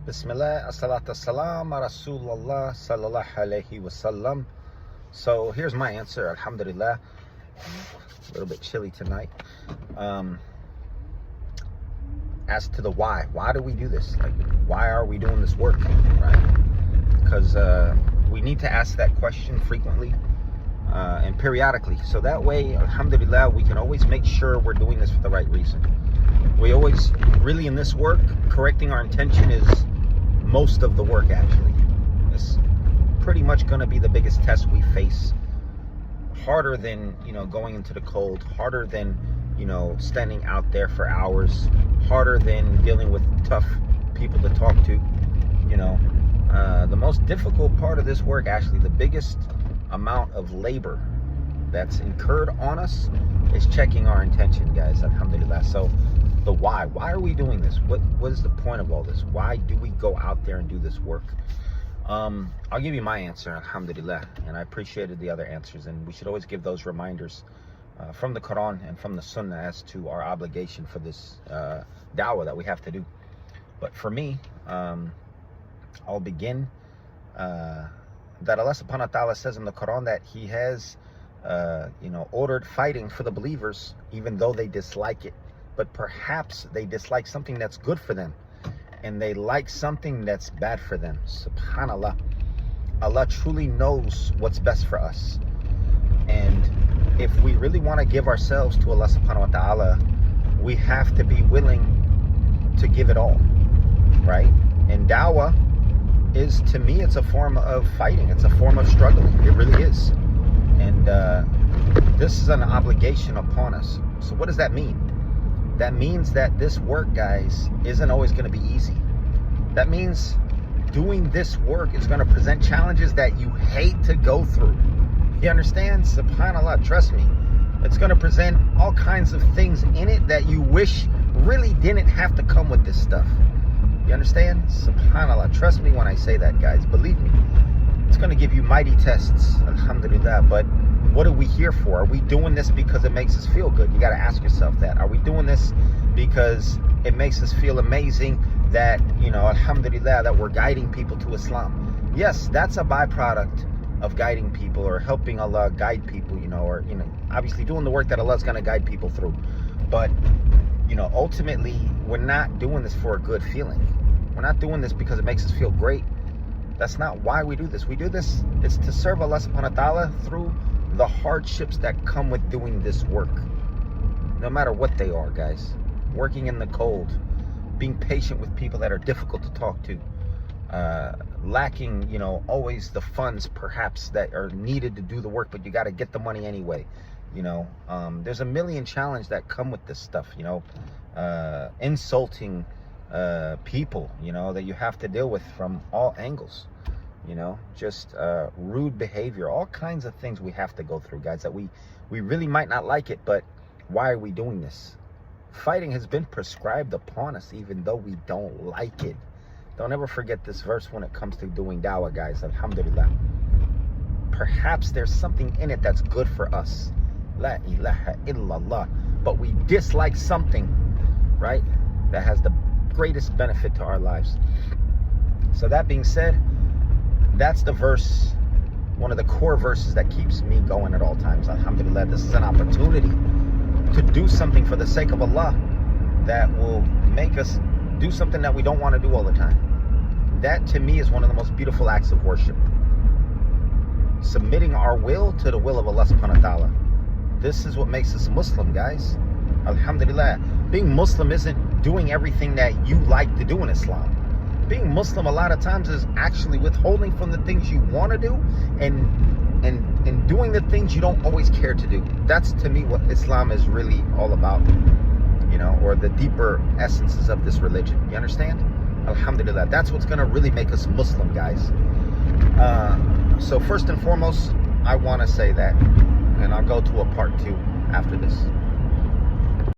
Bismillah, as-salatu salam, Rasulullah sallallahu alayhi wasallam. So here's my answer, alhamdulillah. A little bit chilly tonight. As to the why do we do this? Like, why are we doing this work, right? Because we need to ask that question frequently and periodically. So that way, alhamdulillah, we can always make sure we're doing this for the right reason. We always, really in this work, correcting our intention is most of the work, actually. It's pretty much going to be the biggest test we face. Harder than, going into the cold. Harder than, standing out there for hours. Harder than dealing with tough people to talk to. The most difficult part of this work, actually, the biggest amount of labor that's incurred on us is checking our intention, guys, alhamdulillah. So the why are we doing this? What is the point of all this? Why do we go out there and do this work? I'll give you my answer, alhamdulillah, and I appreciated the other answers, and we should always give those reminders from the Quran and from the Sunnah as to our obligation for this dawah that we have to do. But for me, I'll begin that Allah subhanahu wa ta'ala says in the Quran that He has ordered fighting for the believers, even though they dislike it. But perhaps they dislike something that's good for them, and they like something that's bad for them. Subhanallah. Allah truly knows what's best for us. And if we really want to give ourselves to Allah subhanahu wa ta'ala, we have to be willing to give it all, right? And dawah is, to me, it's a form of fighting. It's a form of struggling. It really is. And this is an obligation upon us. So what does that mean? That means that this work, guys, isn't always going to be easy. That means doing this work is going to present challenges that you hate to go through. You understand? Subhanallah, trust me. It's going to present all kinds of things in it that you wish really didn't have to come with this stuff. You understand? Subhanallah, trust me when I say that, guys. Believe me. It's going to give you mighty tests, alhamdulillah. But what are we here for? Are we doing this because it makes us feel good? You got to ask yourself that. Are we doing this because it makes us feel amazing that, alhamdulillah, that we're guiding people to Islam? Yes, that's a byproduct of guiding people or helping Allah guide people, or, obviously doing the work that Allah's going to guide people through. But, ultimately, we're not doing this for a good feeling. We're not doing this because it makes us feel great. That's not why we do this. We do this, it's to serve Allah subhanahu wa ta'ala through the hardships that come with doing this work. No matter what they are, guys. Working in the cold, being patient with people that are difficult to talk to, lacking, always the funds perhaps that are needed to do the work, but you got to get the money anyway. There's a million challenges that come with this stuff, insulting people, that you have to deal with from all angles. Just rude behavior, all kinds of things we have to go through, guys, that we really might not like it, but why are we doing this? Fighting has been prescribed upon us, even though we don't like it. Don't ever forget this verse when it comes to doing dawah, guys, alhamdulillah. Perhaps there's something in it that's good for us. La ilaha illallah. But we dislike something, right, that has the greatest benefit to our lives. So that being said, that's the verse, one of the core verses that keeps me going at all times. Alhamdulillah, this is an opportunity to do something for the sake of Allah that will make us do something that we don't want to do all the time. That, to me, is one of the most beautiful acts of worship. Submitting our will to the will of Allah subhanahu wa ta'ala. This is what makes us Muslim, guys. Alhamdulillah. Being Muslim isn't doing everything that you like to do in Islam. Being Muslim a lot of times is actually withholding from the things you want to do and doing the things you don't always care to do. That's, to me, what Islam is really all about, or the deeper essences of this religion. You understand? Alhamdulillah. That's what's going to really make us Muslim, guys. So first and foremost, I want to say that, and I'll go to a part 2 after this.